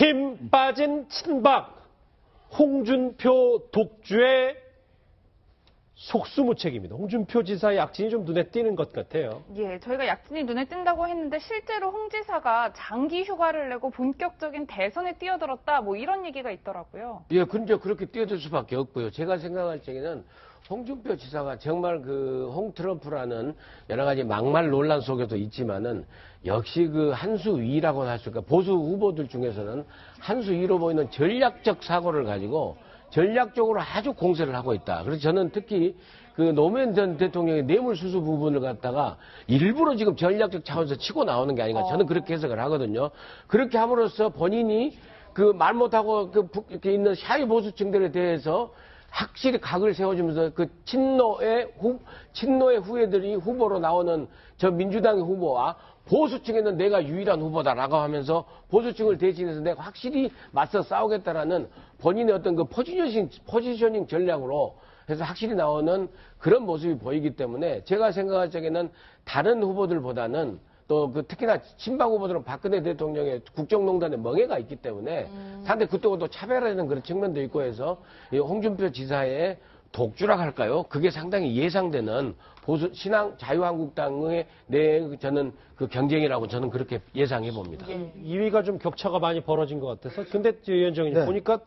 힘 빠진 친박, 홍준표 독주의 속수무책입니다. 홍준표 지사의 약진이 좀 눈에 띄는 것 같아요. 예, 저희가 약진이 눈에 띈다고 했는데 실제로 홍 지사가 장기 휴가를 내고 본격적인 대선에 뛰어들었다, 뭐 이런 얘기가 있더라고요. 예, 근데 그렇게 뛰어들 수밖에 없고요. 제가 생각할 적에는 홍준표 지사가 정말 그 홍트럼프라는 여러 가지 막말 논란 속에도 있지만은 역시 그 한수위라고 할 수 있을까. 보수 후보들 중에서는 한수위로 보이는 전략적 사고를 가지고 전략적으로 아주 공세를 하고 있다. 그래서 저는 특히 그 노무현 전 대통령의 뇌물수수 부분을 갖다가 일부러 지금 전략적 차원에서 치고 나오는 게 아닌가. 저는 그렇게 해석을 하거든요. 그렇게 함으로써 본인이 그 말 못하고 그 이렇게 있는 샤이 보수층들에 대해서 확실히 각을 세워주면서 그 친노의 후예들이 후보로 나오는 저 민주당의 후보와 보수층에는 내가 유일한 후보다라고 하면서 보수층을 대신해서 내가 확실히 맞서 싸우겠다라는 본인의 어떤 그 포지셔닝 전략으로 해서 확실히 나오는 그런 모습이 보이기 때문에 제가 생각할 적에는 다른 후보들보다는 또 그 특히나 친박 후보들은 박근혜 대통령의 국정농단의 멍해가 있기 때문에 상대 그쪽은 또 차별하는 그런 측면도 있고 해서 이 홍준표 지사의 독주라 할까요? 그게 상당히 예상되는 보수 신앙 자유한국당의 저는 그 경쟁이라고 저는 그렇게 예상해 봅니다. 2위가 좀 격차가 많이 벌어진 것 같아서. 근데 위원장님 네. 보니까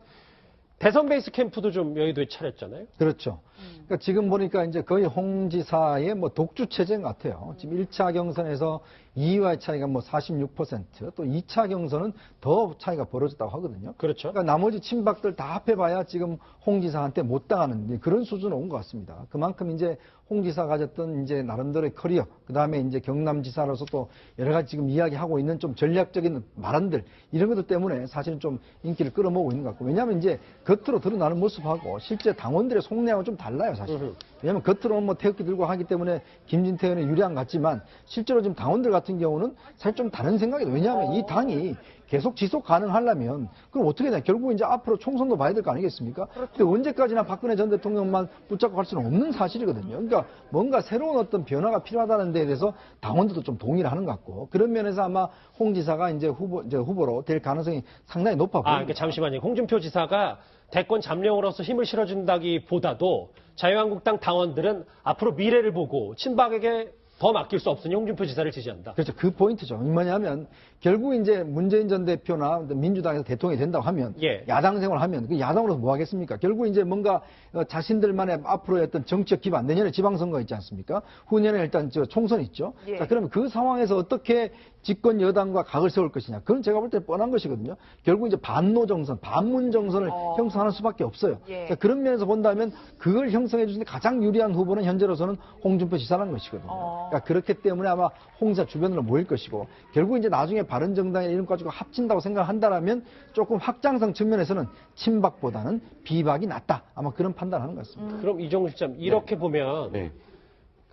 대선 베이스 캠프도 좀 여의도에 차렸잖아요. 그렇죠. 그러니까 지금 보니까 이제 거의 홍 지사의 뭐 독주 체제인 것 같아요. 지금 1차 경선에서 2위와의 차이가 뭐 46%, 또 2차 경선은 더 차이가 벌어졌다고 하거든요. 그렇죠. 그러니까 나머지 친박들 다 합해봐야 지금 홍 지사한테 못 당하는 그런 수준으로 온 것 같습니다. 그만큼 이제 홍 지사가 가졌던 이제 나름대로의 커리어, 그 다음에 이제 경남지사로서 또 여러 가지 지금 이야기하고 있는 좀 전략적인 발언들, 이런 것들 때문에 사실은 좀 인기를 끌어모으고 있는 것 같고, 왜냐하면 이제 겉으로 드러나는 모습하고 실제 당원들의 속내하고 좀 달라요, 사실. 왜냐하면 겉으로는 뭐 태극기 들고 하기 때문에 김진태 의원이 유리한 것 같지만 실제로 지금 당원들 같은 경우는 사실 좀 다른 생각이에요. 왜냐하면 이 당이 계속 지속 가능하려면 그럼 어떻게 되냐. 결국 이제 앞으로 총선도 봐야 될 거 아니겠습니까? 근데 언제까지나 박근혜 전 대통령만 붙잡고 갈 수는 없는 사실이거든요. 그러니까 뭔가 새로운 어떤 변화가 필요하다는 데에 대해서 당원들도 좀 동의를 하는 것 같고, 그런 면에서 아마 홍 지사가 이제 후보로 될 가능성이 상당히 높아 보입니다. 그러니까 잠시만요. 홍준표 지사가 대권 잠룡으로서 힘을 실어준다기보다도 자유한국당 당원들은 앞으로 미래를 보고 친박에게 더 맡길 수 없으니 홍준표 지사를 지지한다. 그렇죠. 그 포인트죠. 뭐냐면 결국 이제 문재인 전 대표나 민주당에서 대통령이 된다고 하면 야당 생활을 하면 그 야당으로서 뭐 하겠습니까? 결국 이제 뭔가 자신들만의 앞으로의 어떤 정치적 기반, 내년에 지방선거 있지 않습니까? 후년에 일단 총선 있죠. 자, 그러면 그 상황에서 어떻게 집권 여당과 각을 세울 것이냐. 그건 제가 볼 때 뻔한 것이거든요. 결국 이제 반노 정선, 반문 정선을 형성하는 수밖에 없어요. 자, 그런 면에서 본다면 그걸 형성해 주시는 가장 유리한 후보는 현재로서는 홍준표 지사라는 것이거든요. 그러니까 그렇기 때문에 아마 홍 지사 주변으로 모일 것이고, 결국 이제 나중에 바른정당의 이름 가지고 합친다고 생각한다라면 조금 확장성 측면에서는 친박보다는 비박이 낫다. 아마 그런 판단을 하는 것 같습니다. 그럼 이종훈 실장 이렇게 보면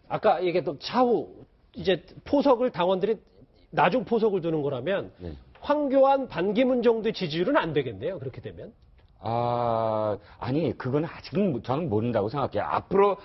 아까 얘기했던 차후 이제 포석을 당원들이 나중 포석을 두는 거라면 황교안, 반기문 정도의 지지율은 안 되겠네요. 그렇게 되면. 아니, 그건 아직은 저는 모른다고 생각해요. 앞으로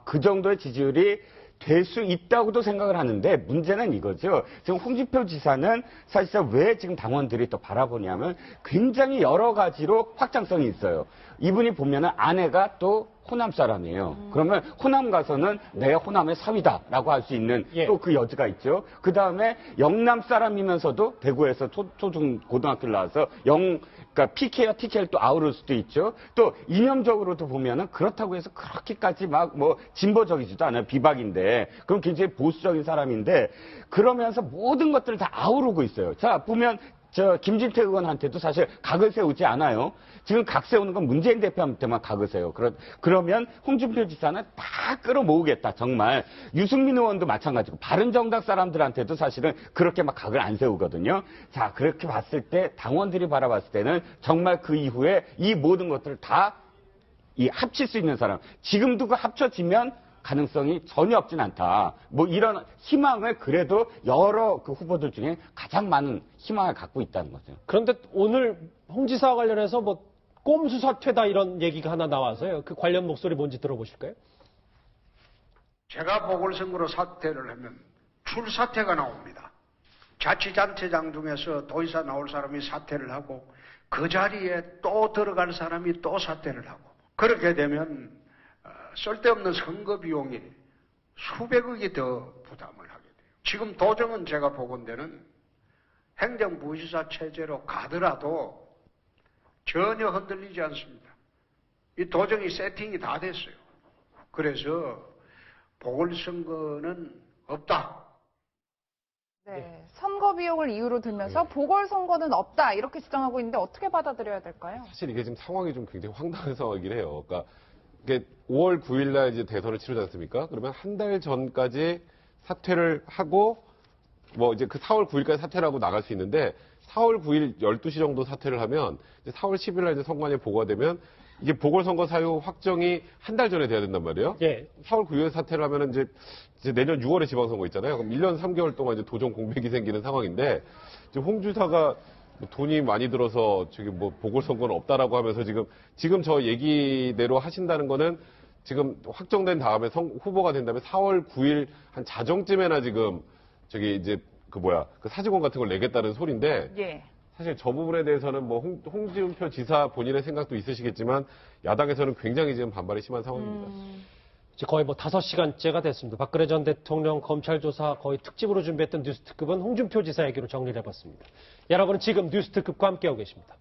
그 정도의 지지율이 될 수 있다고도 생각을 하는데, 문제는 이거죠. 지금 홍준표 지사는 사실상 왜 지금 당원들이 또 바라보냐면 굉장히 여러 가지로 확장성이 있어요. 이분이 보면은 아내가 또 호남 사람이에요. 그러면 호남 가서는 내가 호남의 사위다라고 할 수 있는 또 그 여지가 있죠. 그 다음에 영남 사람이면서도 대구에서 초중 고등학교를 나와서 그러니까 PK와 TK를 또 아우를 수도 있죠. 또 이념적으로도 보면은 그렇다고 해서 그렇게까지 막 뭐 진보적이지도 않아요. 비박인데. 그럼 굉장히 보수적인 사람인데, 그러면서 모든 것들을 다 아우르고 있어요. 자, 보면 김진태 의원한테도 사실 각을 세우지 않아요. 지금 각 세우는 건 문재인 대표한테만 각을 세요. 그러면 홍준표 지사는 다 끌어모으겠다, 정말. 유승민 의원도 마찬가지고, 바른정당 사람들한테도 사실은 그렇게 막 각을 안 세우거든요. 자, 그렇게 봤을 때, 당원들이 바라봤을 때는 정말 그 이후에 이 모든 것들을 다 합칠 수 있는 사람. 지금도 그 합쳐지면 가능성이 전혀 없진 않다. 뭐 이런 희망을 그래도 여러 그 후보들 중에 가장 많은 희망을 갖고 있다는 거죠. 그런데 오늘 홍 지사와 관련해서 뭐 꼼수 사퇴다 이런 얘기가 하나 나와서요. 그 관련 목소리 뭔지 들어보실까요? 제가 보궐선거로 사퇴를 하면 출사퇴가 나옵니다. 자치단체장 중에서 도의사 나올 사람이 사퇴를 하고 그 자리에 또 들어갈 사람이 또 사퇴를 하고 그렇게 되면 쓸데없는 선거 비용이 수백억이 더 부담을 하게 돼요. 지금 도정은 제가 보건대는 행정부지사 체제로 가더라도 전혀 흔들리지 않습니다. 이 도정이 세팅이 다 됐어요. 그래서 보궐선거는 없다. 네, 선거 비용을 이유로 들면서 보궐선거는 없다 이렇게 주장하고 있는데 어떻게 받아들여야 될까요? 사실 이게 지금 상황이 좀 굉장히 황당한 상황이긴 해요. 그러니까 이게 5월 9일 날 이제 대선을 치르지 않습니까? 그러면 한 달 전까지 사퇴를 하고 뭐 이제 그 4월 9일까지 사퇴를 하고 나갈 수 있는데 4월 9일 12시 정도 사퇴를 하면 이제 4월 10일 날 이제 선관위에 보고가 되면 이게 보궐선거 사유 확정이 한 달 전에 돼야 된단 말이에요. 예. 4월 9일에 사퇴를 하면은 이제 내년 6월에 지방선거 있잖아요. 그럼 1년 3개월 동안 이제 도정 공백이 생기는 상황인데 지금 홍 주사가 뭐 돈이 많이 들어서 저기 뭐 보궐선거는 없다라고 하면서 지금 저 얘기대로 하신다는 거는 지금 확정된 다음에 후보가 된 다음에 4월 9일 한 자정쯤에나 지금 저기 이제 그 사직원 같은 걸 내겠다는 소리인데 예. 사실 저 부분에 대해서는 뭐 홍준표 지사 본인의 생각도 있으시겠지만 야당에서는 굉장히 지금 반발이 심한 상황입니다. 이제 거의 뭐 5시간째가 됐습니다. 박근혜 전 대통령 검찰 조사 거의 특집으로 준비했던 뉴스특급은 홍준표 지사 얘기로 정리를 해봤습니다. 여러분은 지금 뉴스특급과 함께하고 계십니다.